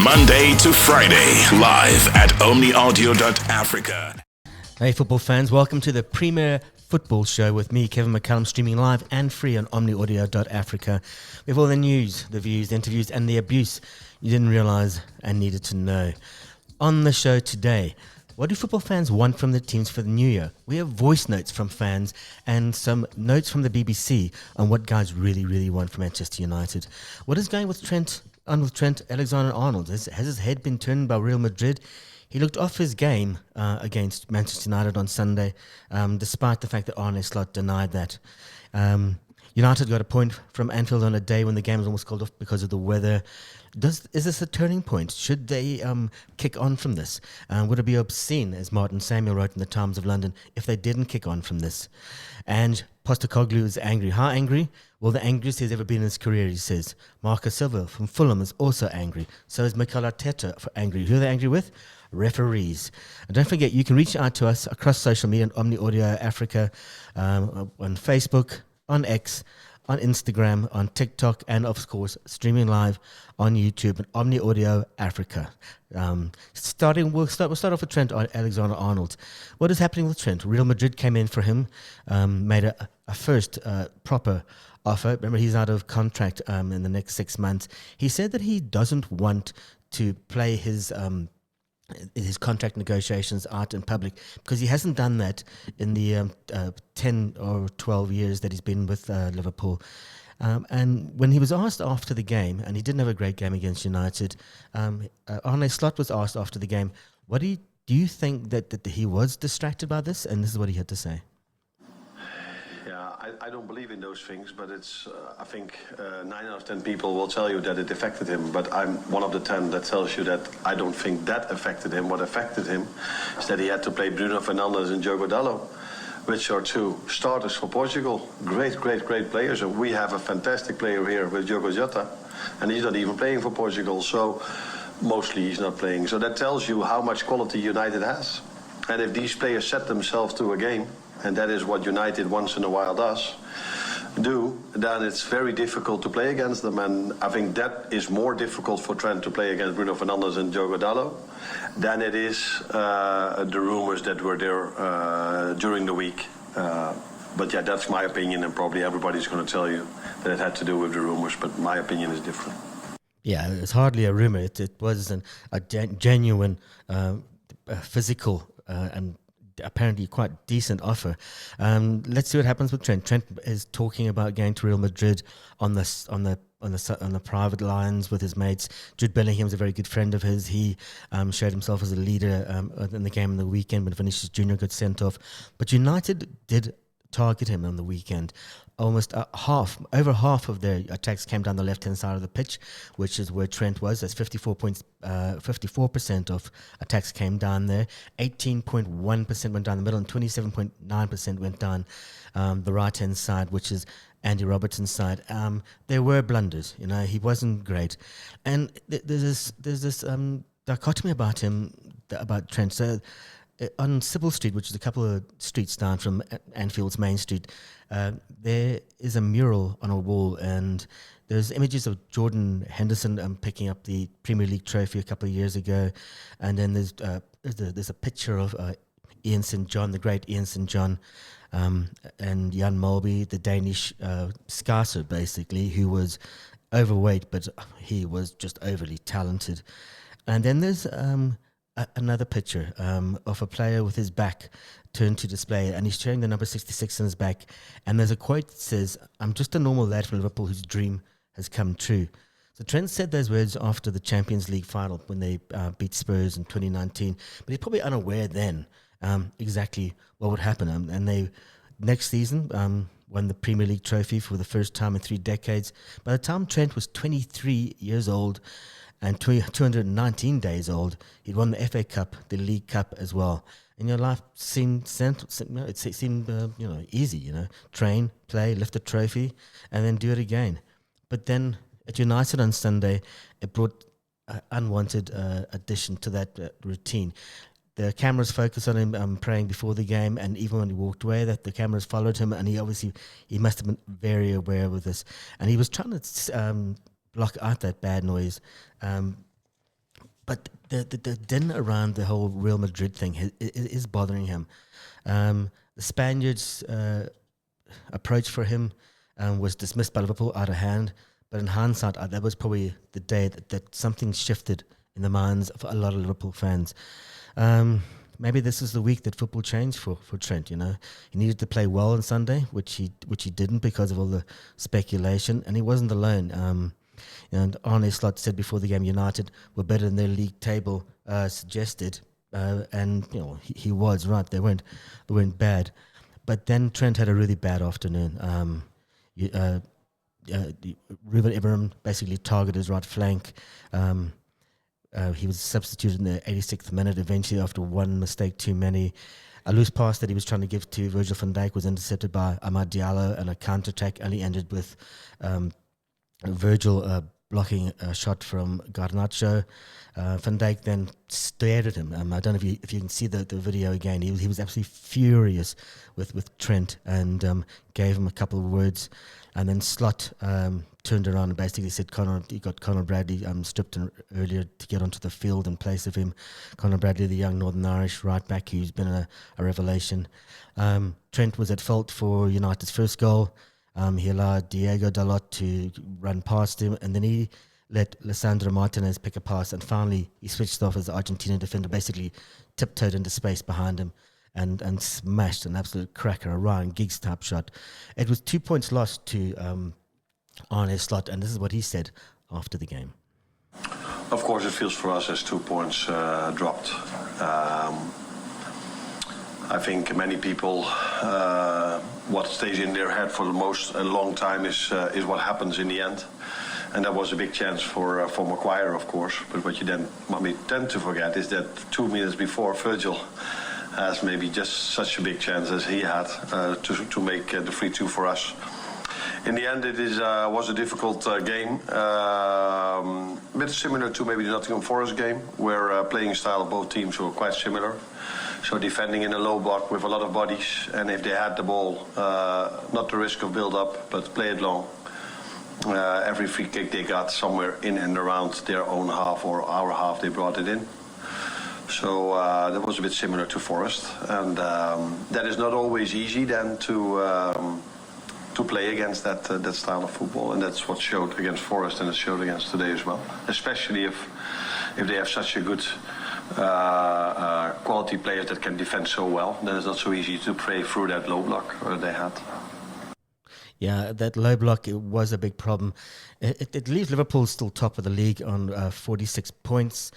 Monday to Friday, live at omniaudio.africa. Hey football fans, welcome to the Premier Football Show with me, Kevin McCallum, streaming live and free on omniaudio.africa. We have all the news, the views, the interviews and the abuse you didn't realise and needed to know. On the show today, what do football fans want from the teams for the new year? We have voice notes from fans and some notes from the BBC on what guys really want from Manchester United. What is going with Trent Alexander-Arnold? Has his head been turned by Real Madrid? He looked off his game against Manchester United on Sunday, despite the fact that Arne Slot denied that. United got a point from Anfield on a day when the game was almost called off because of the weather. Is this a turning point? Should they kick on from this? Would it be obscene, as Martin Samuel wrote in the Times of London, if they didn't kick on from this? And Postecoglou is angry. How angry? Well, the angriest he's ever been in his career, he says. Marco Silva from Fulham is also angry. So is Mikel Arteta angry. Who are they angry with? Referees. And don't forget, you can reach out to us across social media on Omni Audio Africa, on Facebook, on X, on Instagram, on TikTok, and of course, streaming live on YouTube and Omni Audio Africa. We'll start off with Trent Alexander-Arnold. What is happening with Trent? Real Madrid came in for him, made a first proper offer. Remember, he's out of contract in the next 6 months. He said that he doesn't want to play his contract negotiations out in public because he hasn't done that in the 10 or 12 years that he's been with Liverpool. And when he was asked after the game, and he didn't have a great game against United, Arne Slot was asked after the game, do you think that he was distracted by this? And this is what he had to say. I don't believe in those things, but it's. I think 9 out of 10 people will tell you that it affected him. But I'm one of the 10 that tells you that I don't think that affected him. What affected him is that he had to play Bruno Fernandes and Diogo Dalot, which are two starters for Portugal. Great players. And we have a fantastic player here with Diogo Jota, and he's not even playing for Portugal. So mostly he's not playing. So that tells you how much quality United has. And if these players set themselves to a game, and that is what United once in a while do, then it's very difficult to play against them. And I think that is more difficult for Trent to play against Bruno Fernandes and Diogo Dalot than it is the rumors that were there during the week. But yeah, that's my opinion, and probably everybody's going to tell you that it had to do with the rumors, but my opinion is different. Yeah, it's hardly a rumor. It was a genuine physical and apparently quite decent offer. Let's see what happens with Trent. Trent is talking about going to Real Madrid on the private lines with his mates. Jude Bellingham's a very good friend of his. He showed himself as a leader in the game on the weekend when Vinicius Jr. got sent off. But United did target him on the weekend. Almost over half of their attacks came down the left-hand side of the pitch, which is where Trent was. That's 54% of attacks came down there. 18.1% went down the middle, and 27.9% went down the right-hand side, which is Andy Robertson's side. There were blunders. He wasn't great, and there's this dichotomy about Trent. So on Sybil Street, which is a couple of streets down from Anfield's main street, there is a mural on a wall, and there's images of Jordan Henderson picking up the Premier League trophy a couple of years ago, and then there's a picture of Ian St. John, the great Ian St. John, and Jan Mulby, the Danish Scouser, basically, who was overweight, but he was just overly talented. And then there's another picture of a player with his back turned to display, and he's showing the number 66 on his back, and there's a quote that says, "I'm just a normal lad from Liverpool whose dream has come true." So Trent said those words after the Champions League final when they beat Spurs in 2019, but he's probably unaware then exactly what would happen. And they next season won the Premier League trophy for the first time in 3 decades. By the time Trent was 23 years old and 219 days old, he'd won the FA Cup, the League Cup as well. And your life seemed easy. Train, play, lift a trophy, and then do it again. But then at United on Sunday, it brought an unwanted addition to that routine. The cameras focused on him praying before the game, and even when he walked away, that the cameras followed him, and he must have been very aware of this. And he was trying to block out that bad noise. but the din around the whole Real Madrid thing is bothering him. The Spaniards' approach for him was dismissed by Liverpool out of hand. But in hindsight, that was probably the day that something shifted in the minds of a lot of Liverpool fans. Maybe this is the week that football changed for Trent. You know, he needed to play well on Sunday, which he didn't because of all the speculation, and he wasn't alone. And Arne Slot said before the game, United were better than their league table suggested, and you know he was right. They weren't bad, but then Trent had a really bad afternoon. Ruben Amorim basically targeted his right flank. He was substituted in the 86th minute eventually after one mistake too many. A loose pass that he was trying to give to Virgil van Dijk was intercepted by Amad Diallo, and a counter-attack only ended with Virgil blocking a shot from Garnacho. Van Dijk then stared at him. I don't know if you can see the video again. He was absolutely furious with Trent and gave him a couple of words. And then Slot turned around and basically said, he got Conor Bradley stripped earlier to get onto the field in place of him. Conor Bradley, the young Northern Irish right back, who's been a revelation. Trent was at fault for United's first goal. He allowed Diego Dalot to run past him, and then he let Lisandro Martinez pick a pass, and finally he switched off as the Argentinian defender, basically tiptoed into space behind him and smashed an absolute cracker, a Ryan Giggs type shot. It was 2 points lost to Arne Slot, and this is what he said after the game. Of course, it feels for us as 2 points dropped. I think many people, what stays in their head for a long time is what happens in the end. And that was a big chance for Maguire, of course. But what we tend to forget is that 2 minutes before, Virgil has maybe just such a big chance as he had to make the 3-2 for us. In the end, it was a difficult game, a bit similar to maybe the Nottingham Forest game, where playing style of both teams were quite similar. So defending in a low block with a lot of bodies, and if they had the ball, not the risk of build-up, but play it long. Every free kick they got somewhere in and around their own half or our half, they brought it in. So that was a bit similar to Forest, and that is not always easy then to play against that style of football, and that's what showed against Forest, and it showed against today as well. Especially if they have such a good quality players that can defend so well, then it's not so easy to play through that low block they had. Yeah, that low block, it was a big problem. It leaves Liverpool still top of the league on 46 points,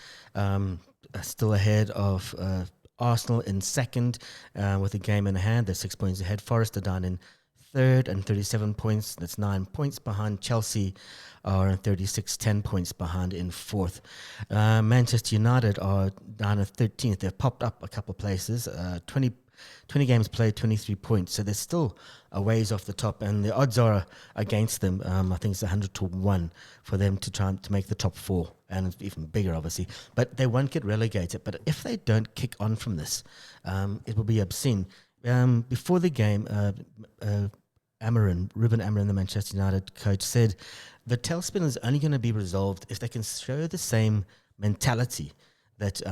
still ahead of Arsenal in second with a game in hand. They're 6 points ahead. Forest are down in third and 37 points. That's 9 points behind. Chelsea are 36, 10 points behind in fourth. Manchester United are down at 13th. They've popped up a couple of places. 20 games played, 23 points. So they're still a ways off the top, and the odds are against them. I think it's 100-1 for them to try to make the top four, and it's even bigger, obviously. But they won't get relegated. But if they don't kick on from this, it will be obscene. Before the game, Ruben Amorim, the Manchester United coach, said the tailspin is only going to be resolved if they can show the same mentality that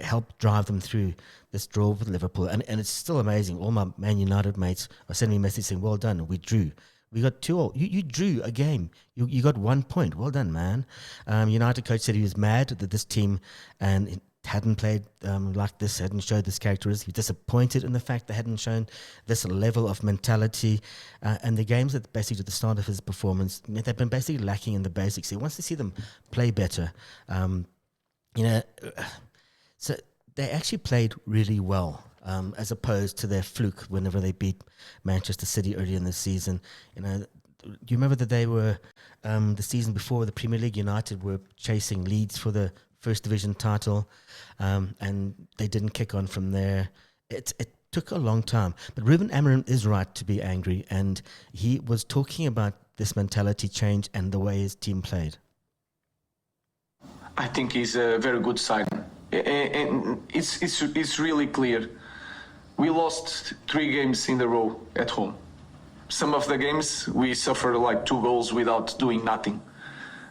helped drive them through this draw with Liverpool. And it's still amazing. All my Man United mates are sending me a message saying, well done, we drew. We got 2-2. You drew a game. You got 1 point. Well done, man. United coach said he was mad that this team and hadn't played like this, hadn't showed this characteristic. He was disappointed in the fact they hadn't shown this level of mentality. And the games that basically at the start of his performance, they've been basically lacking in the basics. He wants to see them play better. So they actually played really well, as opposed to their fluke whenever they beat Manchester City early in the season. Do you remember that they were the season before the Premier League? United were chasing Leeds for the First Division title, and they didn't kick on from there. It took a long time, but Ruben Amorim is right to be angry, and he was talking about this mentality change and the way his team played. I think it's a very good sign, and it's really clear. We lost 3 games in a row at home. Some of the games we suffered like 2 goals without doing nothing.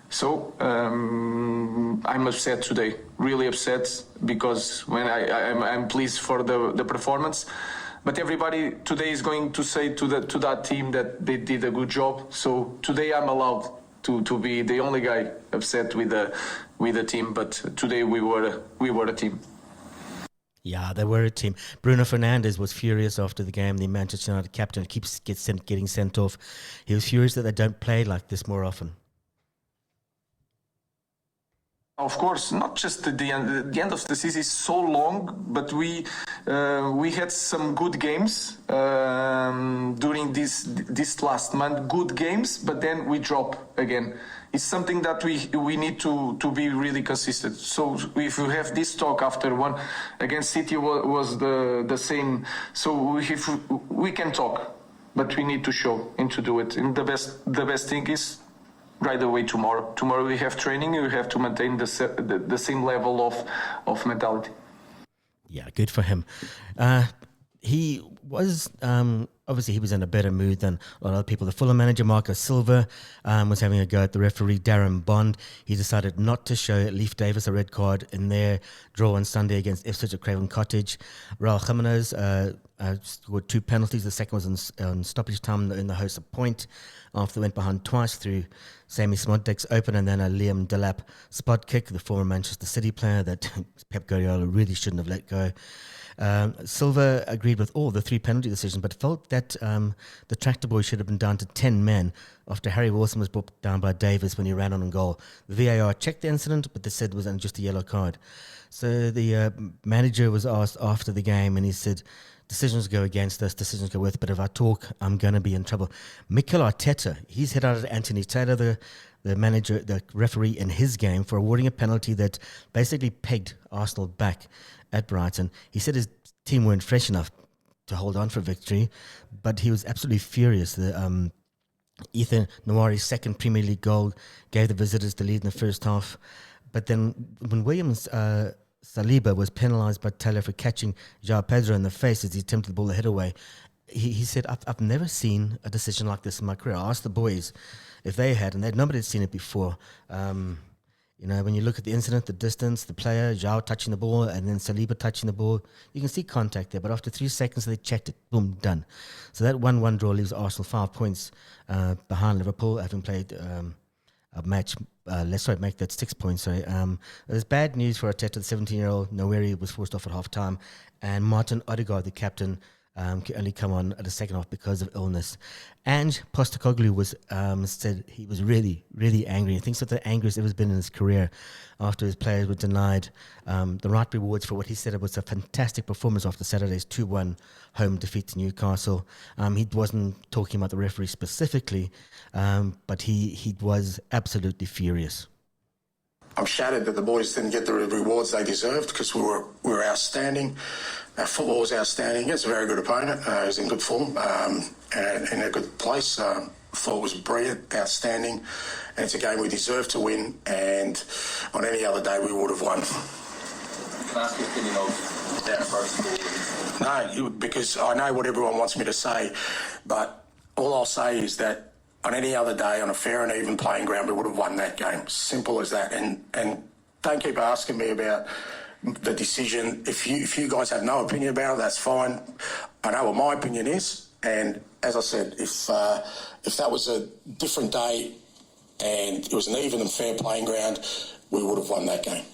So I'm upset today, really upset, because when I'm pleased for the performance, but everybody today is going to say to that team that they did a good job. So today I'm allowed to be the only guy upset with the team, but today we were a team. Yeah, they were a team. Bruno Fernandes was furious after the game. The Manchester United captain getting sent off. He was furious that they don't play like this more often. Of course, not just the end of the season is so long, but we had some good games during this last month. Good games, but then we drop again. It's something that we need to be really consistent. So if you have this talk after one against City was the same. So if we can talk, but we need to show and to do it. And the best thing is right away tomorrow. Tomorrow we have training. We have to maintain the same level of mentality. Yeah, good for him. He was obviously he was in a better mood than a lot of other people. The Fulham manager Marco Silva was having a go at the referee Darren Bond. He decided not to show Leif Davis a red card in their draw on Sunday against Ipswich at Craven Cottage. Raul Jimenez scored 2 penalties. The second was on stoppage time in the host point after they went behind twice through Sammy Smodek's open and then a Liam Delap spot kick, the former Manchester City player that Pep Guardiola really shouldn't have let go. Silva agreed with all the 3 penalty decisions, but felt that the tractor boy should have been down to 10 men after Harry Wilson was brought down by Davis when he ran on goal. The VAR checked the incident, but they said it was just a yellow card. So the manager was asked after the game, and he said, decisions go against us, decisions go with, but if I talk, I'm going to be in trouble. Mikel Arteta, he's hit out at Anthony Taylor, the manager, the referee in his game, for awarding a penalty that basically pegged Arsenal back at Brighton. He said his team weren't fresh enough to hold on for victory, but he was absolutely furious. The Ethan Nwari's second Premier League goal gave the visitors the lead in the first half, but then when Williams Saliba was penalised by Taylor for catching João Pedro in the face as he attempted to ball the head away, he said, I've never seen a decision like this in my career. I asked the boys if they had, and nobody had seen it before. When you look at the incident, the distance, the player, João touching the ball, and then Saliba touching the ball, you can see contact there. But after 3 seconds, they checked it. Boom, done. So that 1-1 draw leaves Arsenal 5 points behind Liverpool, having played a match. Make that 6 points. There's bad news for Arteta. The 17-year-old Nwari was forced off at half-time, and Martin Odegaard, the captain, could only come on at the second half because of illness. And Postecoglou was said he was really, really angry. He thinks that the angriest ever been in his career after his players were denied the right rewards for what he said was a fantastic performance after Saturday's 2-1 home defeat to Newcastle. He wasn't talking about the referee specifically, but he was absolutely furious. I'm shattered that the boys didn't get the rewards they deserved because we were outstanding. Our football was outstanding. It's a very good opponent. He was in good form and in a good place. Thought it was brilliant, outstanding. And it's a game we deserve to win. And on any other day, we would have won. Can I ask your opinion of that first goal? No, because I know what everyone wants me to say. But all I'll say is that on any other day, on a fair and even playing ground, we would have won that game. Simple as that. And don't keep asking me about the decision. If you guys have no opinion about it, that's fine. I know what my opinion is. And as I said, if that was a different day and it was an even and fair playing ground, we would have won that game.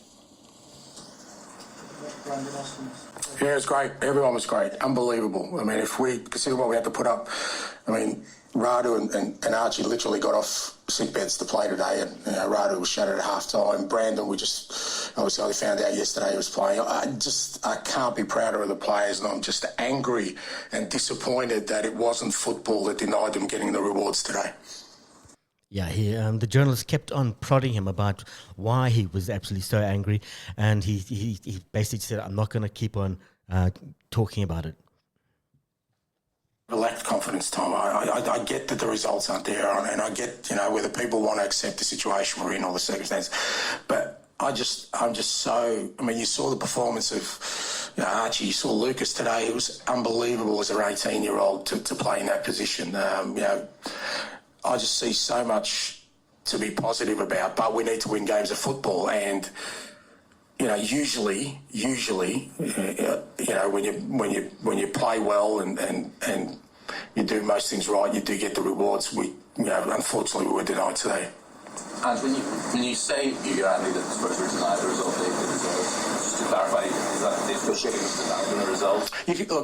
Yeah, it was great. Everyone was great. Unbelievable. I mean, if we consider what we had to put up, Radu and Archie literally got off sick beds to play today, and Radu was shattered at half time. Brandon, we just obviously only found out yesterday he was playing. I can't be prouder of the players, and I'm just angry and disappointed that it wasn't football that denied them getting the rewards today. Yeah, the journalist kept on prodding him about why he was absolutely so angry, and he basically said, I'm not going to keep on talking about it. I lacked confidence, Tom. I get that the results aren't there, and I get, whether people want to accept the situation we're in or the circumstances. But I'm just so... you saw the performance of Archie, you saw Lucas today. It was unbelievable as an 18-year-old to play in that position. I just see so much to be positive about, but we need to win games of football. And usually, when you play well and you do most things right, you do get the rewards. Unfortunately, we were denied today. And when you say Andy that Spurs were denied the result they deserved, just to clarify, is that they still should have denied the result?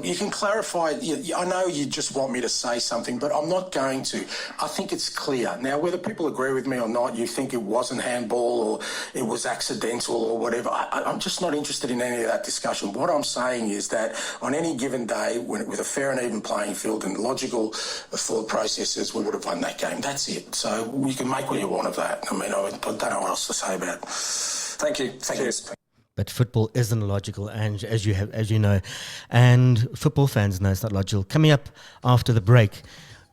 You can clarify. I know you just want me to say something, but I'm not going to. I think it's clear. Now, whether people agree with me or not, you think it wasn't handball or it was accidental or whatever, I'm just not interested in any of that discussion. What I'm saying is that on any given day, with a fair and even playing field and logical thought processes, we would have won that game. That's it. So you can make what you want of that. I mean, I don't know what else to say about it. Thank you. Cheers. But football isn't logical, and as you know, and football fans know it's not logical. Coming up after the break,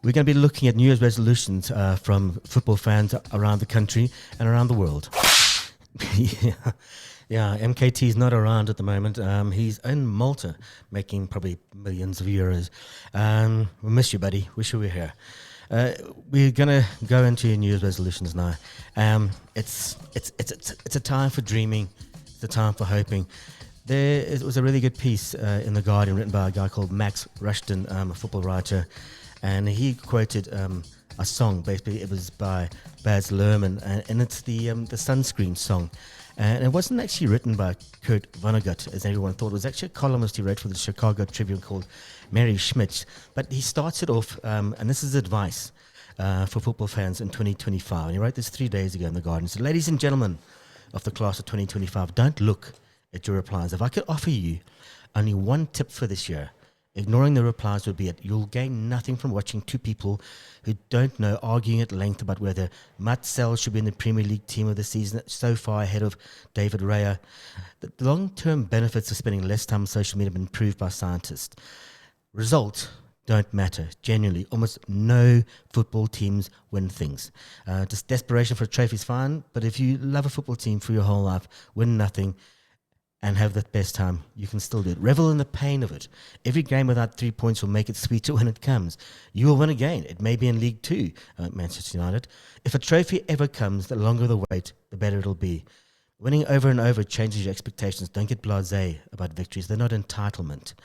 we're going to be looking at New Year's resolutions from football fans around the country and around the world. Yeah, MKT is not around at the moment. He's in Malta, making probably millions of euros. We miss you, buddy. Wish you were here. We're gonna go into New Year's resolutions now. It's a time for dreaming. It's a time for hoping. It was a really good piece in The Guardian written by a guy called Max Rushton, a football writer, and he quoted a song. Basically, it was by Baz Luhrmann, and it's the Sunscreen song. And it wasn't actually written by Kurt Vonnegut, as everyone thought. It was actually a columnist he wrote for the Chicago Tribune called Mary Schmitz. But he starts it off, and this is advice for football fans in 2025. And he wrote this 3 days ago in The Guardian. So, ladies and gentlemen of the class of 2025, don't look at your replies. If I could offer you only one tip for this year, ignoring the replies would be it. You'll gain nothing from watching two people who don't know arguing at length about whether Matt Sell should be in the Premier League team of the season, so far ahead of David Raya. The long-term benefits of spending less time on social media have been proved by scientists. Results don't matter. Genuinely, almost no football teams win things. Just desperation for a trophy is fine, but if you love a football team for your whole life, win nothing, and have the best time, you can still do it. Revel in the pain of it. Every game without 3 points will make it sweeter when it comes. You will win again. It may be in League Two, Manchester United. If a trophy ever comes, the longer the wait, the better it'll be. Winning over and over changes your expectations. Don't get blasé about victories. They're not entitlement.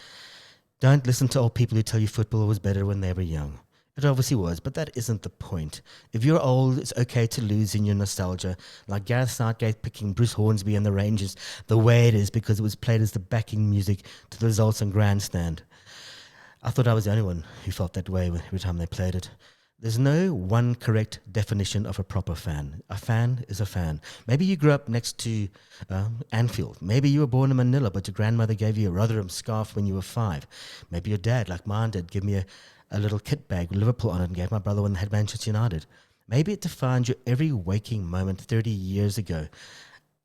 Don't listen to old people who tell you football was better when they were young. It obviously was, but that isn't the point. If you're old, it's okay to lose in your nostalgia, like Gareth Southgate picking Bruce Hornsby and the Rangers the way it is because it was played as the backing music to the results on grandstand. I thought I was the only one who felt that way every time they played it. There's no one correct definition of a proper fan. A fan is a fan. Maybe you grew up next to Anfield. Maybe you were born in Manila, but your grandmother gave you a Rotherham scarf when you were 5. Maybe your dad, like mine did, gave me a little kit bag with Liverpool on it and gave my brother when they had Manchester United. Maybe it defined your every waking moment 30 years ago,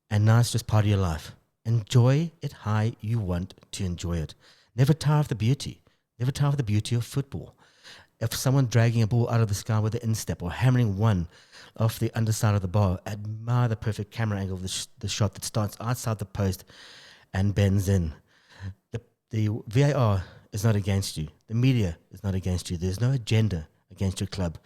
and now it's just part of your life. Enjoy it how you want to enjoy it. Never tire of the beauty. Never tire of the beauty of football. If someone dragging a ball out of the sky with an instep or hammering one off the underside of the bar, admire the perfect camera angle of the shot that starts outside the post and bends in. The VAR is not against you. The media is not against you. There's no agenda against your club.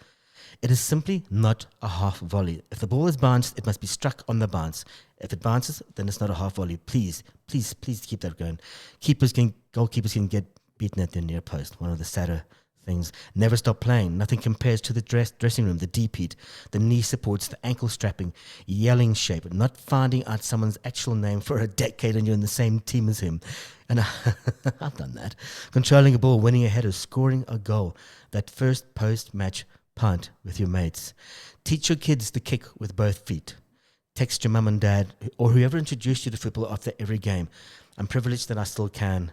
It is simply not a half volley. If the ball is bounced, it must be struck on the bounce. If it bounces, then it's not a half volley. Please keep that going. Goalkeepers can get beaten at their near post. One of the sadder things. Never stop playing. Nothing compares to the dressing room, the deep heat, the knee supports, the ankle strapping, yelling shape, not finding out someone's actual name for a decade and you're in the same team as him. And I've done that. Controlling a ball, winning a header, scoring a goal. That first post-match punt with your mates. Teach your kids to kick with both feet. Text your mum and dad or whoever introduced you to football after every game. I'm privileged that I still can.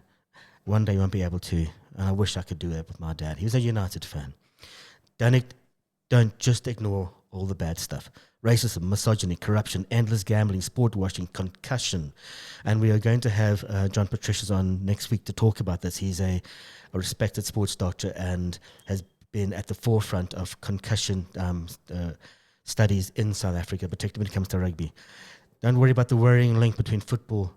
One day you won't be able to. And I wish I could do that with my dad. He was a United fan. Don't just ignore all the bad stuff. Racism, misogyny, corruption, endless gambling, sport washing, concussion. And we are going to have John Patricius on next week to talk about this. He's a respected sports doctor and has been at the forefront of concussion studies in South Africa, particularly when it comes to rugby. Don't worry about the worrying link between football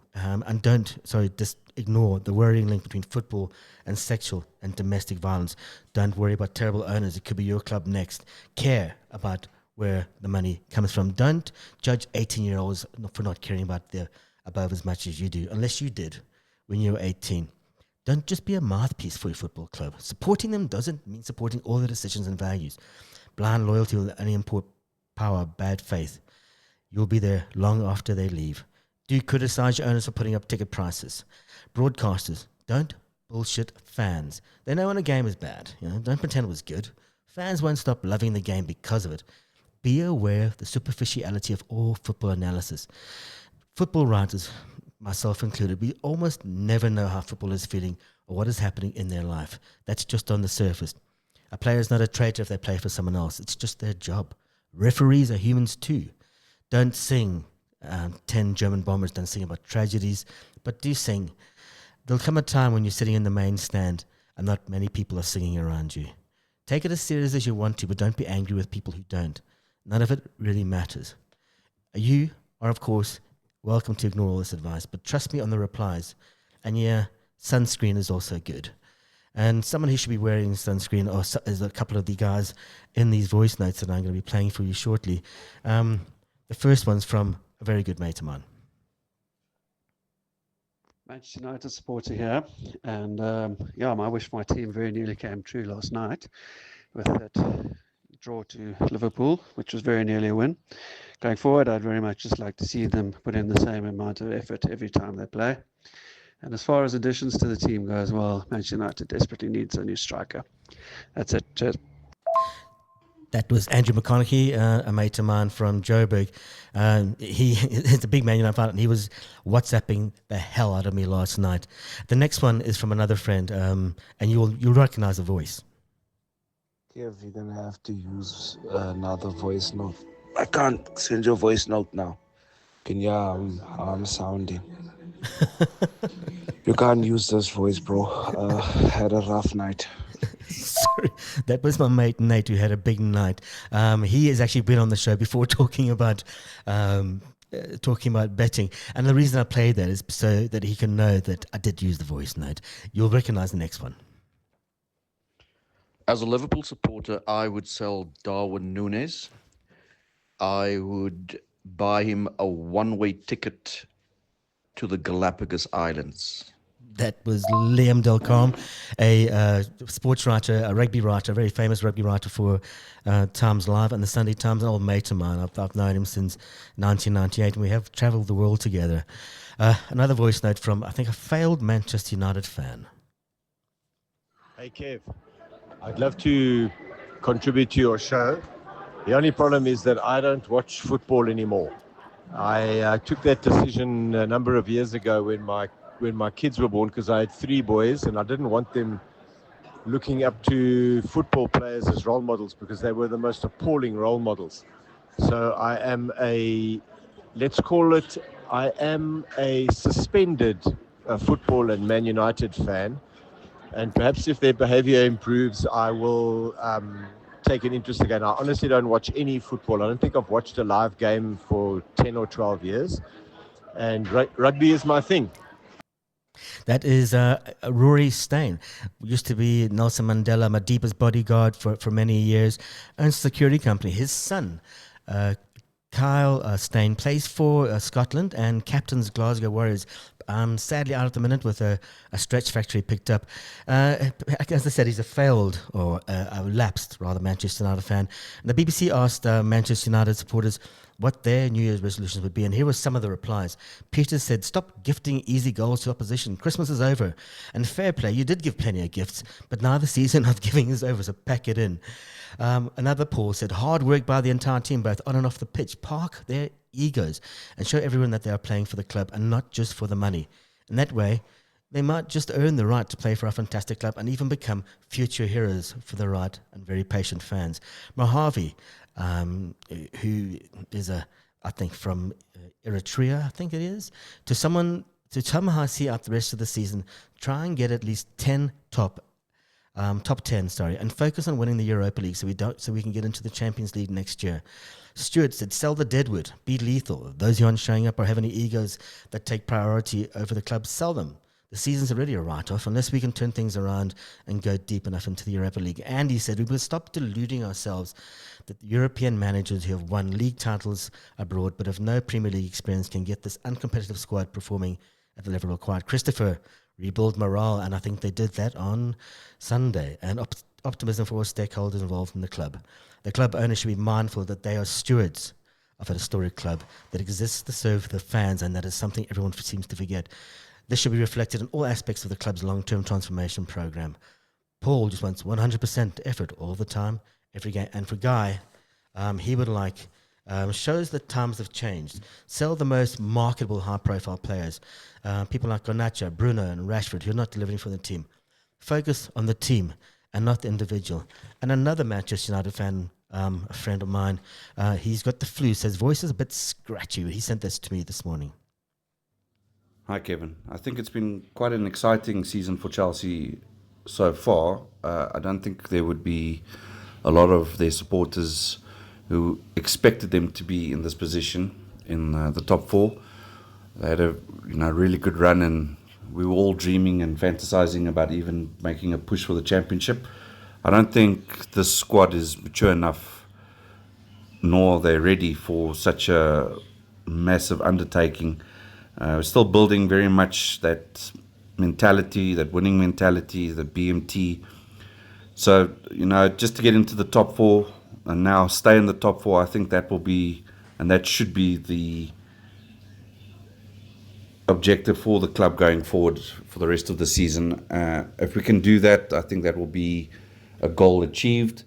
just ignore the worrying link between football and sexual and domestic violence. Don't worry about terrible owners. It could be your club next. Care about where the money comes from. Don't judge 18-year-olds for not caring about the above as much as you do, unless you did when you were 18. Don't just be a mouthpiece for your football club. Supporting them doesn't mean supporting all their decisions and values. Blind loyalty will only import power, bad faith. You'll be there long after they leave. Do criticize your owners for putting up ticket prices. Broadcasters, don't bullshit fans. They know when a game is bad. Don't pretend it was good. Fans won't stop loving the game because of it. Be aware of the superficiality of all football analysis. Football writers, myself included, we almost never know how football is feeling or what is happening in their life. That's just on the surface. A player is not a traitor if they play for someone else. It's just their job. Referees are humans too. Don't sing 10 German bombers, don't sing about tragedies, but do sing. There'll come a time when you're sitting in the main stand and not many people are singing around you. Take it as serious as you want to, but don't be angry with people who don't. None of it really matters. You are, of course, welcome to ignore all this advice, but trust me on the replies. And yeah, sunscreen is also good. And someone who should be wearing sunscreen is a couple of the guys in these voice notes that I'm going to be playing for you shortly. The first one's from a very good mate of mine. Manchester United supporter here, and I wish my team very nearly came true last night with that draw to Liverpool, which was very nearly a win. Going forward, I'd very much just like to see them put in the same amount of effort every time they play. And as far as additions to the team goes, well, Manchester United desperately needs a new striker. That's it. Cheers. That was Andrew McConaughey, a mate of mine from Joburg. He's a big Man United fan, and he was WhatsApping the hell out of me last night. The next one is from another friend, and you'll recognize the voice. Kev, you're going to have to use another voice note. I can't send your voice note now. Can you how I'm sounding? You can't use this voice, bro. Had a rough night. Sorry, that was my mate Nate, who had a big night. He has actually been on the show before talking about betting, and the reason I played that is so that he can know that I did use the voice note. You'll recognize the next one. As a Liverpool supporter, I would sell Darwin Núñez. I would buy him a one-way ticket to the Galapagos Islands. That was Liam Delcom, a sports writer, a rugby writer, a very famous rugby writer for Times Live and the Sunday Times, an old mate of mine. I've known him since 1998, and we have travelled the world together. Another voice note from, I think, a failed Manchester United fan. Hey, Kev. I'd love to contribute to your show. The only problem is that I don't watch football anymore. I took that decision a number of years ago when my kids were born, because I had 3 boys and I didn't want them looking up to football players as role models, because they were the most appalling role models. So I am a suspended football and Man United fan. And perhaps if their behavior improves, I will take an interest again. I honestly don't watch any football. I don't think I've watched a live game for 10 or 12 years. And rugby is my thing. That is Rory Steyn. Used to be Nelson Mandela Madiba's bodyguard for many years. Owns a security company. His son, Kyle Steyn, plays for Scotland and captains Glasgow Warriors. Sadly out at the minute with a stretch factory picked up. As I said, he's a failed or a lapsed, rather, Manchester United fan. And the BBC asked Manchester United supporters what their New Year's resolutions would be, and here were some of the replies. Peter said, "Stop gifting easy goals to opposition. Christmas is over. And fair play, you did give plenty of gifts, but now the season of giving is over, so pack it in." Another Paul said, "Hard work by the entire team, both on and off the pitch. Park their egos and show everyone that they are playing for the club and not just for the money. In that way, they might just earn the right to play for our fantastic club and even become future heroes for the right and very patient fans." Mojave, who is I think from Eritrea, I think it is, to somehow see out the rest of the season, try and get at least 10 top 10, and focus on winning the Europa League so we can get into the Champions League next year. Stuart said, "Sell the deadwood, be lethal. Those who aren't showing up or have any egos that take priority over the club, sell them. the season's already a write-off unless we can turn things around and go deep enough into the Europa League. And he said we will stop deluding ourselves that the European managers who have won league titles abroad but have no Premier League experience can get this uncompetitive squad performing at the level required. Christopher, rebuild morale, and I think they did that on Sunday. And optimism for all stakeholders involved in the club. The club owners should be mindful that they are stewards of a historic club that exists to serve the fans, and that is something everyone seems to forget. This should be reflected in all aspects of the club's long-term transformation program. Paul just wants 100% effort all the time, every game. And for Guy, he would like shows that times have changed. Sell the most marketable, high-profile players. People like Garnacho, Bruno and Rashford, who are not delivering for the team. Focus on the team and not the individual. And another Manchester United fan, a friend of mine, he's got the flu, so his voice is a bit scratchy. He sent this to me this morning. Hi, Kevin. I think it's been quite an exciting season for Chelsea so far. I don't think there would be a lot of their supporters who expected them to be in this position in the top four. They had a really good run, and we were all dreaming and fantasizing about even making a push for the championship. I don't think this squad is mature enough, nor are they ready for such a massive undertaking. We're still building very much that mentality, that winning mentality, the BMT. So, just to get into the top four and now stay in the top four, I think that will be, and that should be the objective for the club going forward for the rest of the season. If we can do that, I think that will be a goal achieved.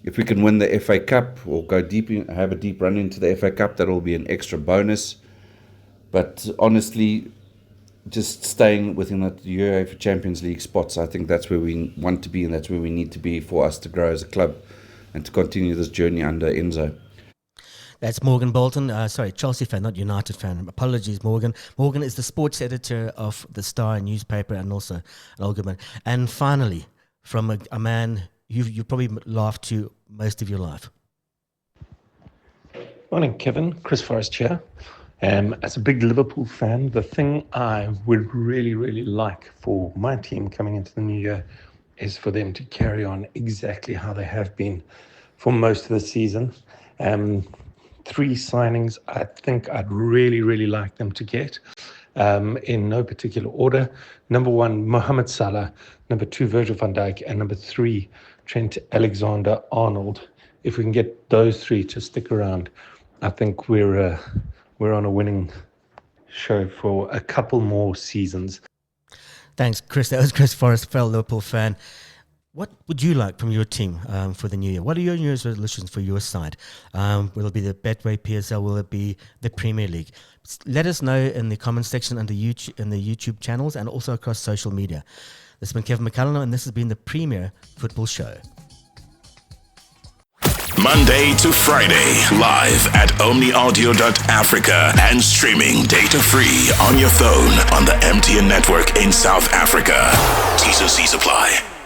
If we can win the FA Cup or go deep, have a deep run into the FA Cup, that will be an extra bonus. But honestly, just staying within the UEFA Champions League spots, I think that's where we want to be, and that's where we need to be for us to grow as a club and to continue this journey under Enzo. That's Morgan Bolton. Chelsea fan, not United fan. Apologies, Morgan. Morgan is the sports editor of the Star newspaper and also an old good man. And finally, from a man you've probably laughed to most of your life. Morning, Kevin. Chris Forrest here. As a big Liverpool fan, the thing I would really, really like for my team coming into the new year is for them to carry on exactly how they have been for most of the season. 3 signings I think I'd really, really like them to get in no particular order. Number 1, Mohamed Salah. Number 2, Virgil van Dijk. And number 3, Trent Alexander-Arnold. If we can get those 3 to stick around, I think we're on a winning show for a couple more seasons. Thanks, Chris. That was Chris Forrest, fellow Liverpool fan. What would you like from your team for the new year? What are your New Year's resolutions for your side? Will it be the Betway PSL? Will it be the Premier League? Let us know in the comments section under YouTube, in the YouTube channels, and also across social media. This has been Kevin McCallum, and this has been the Premier Football Show. Monday to Friday, live at omniaudio.africa and streaming data-free on your phone on the MTN network in South Africa. T&Cs apply.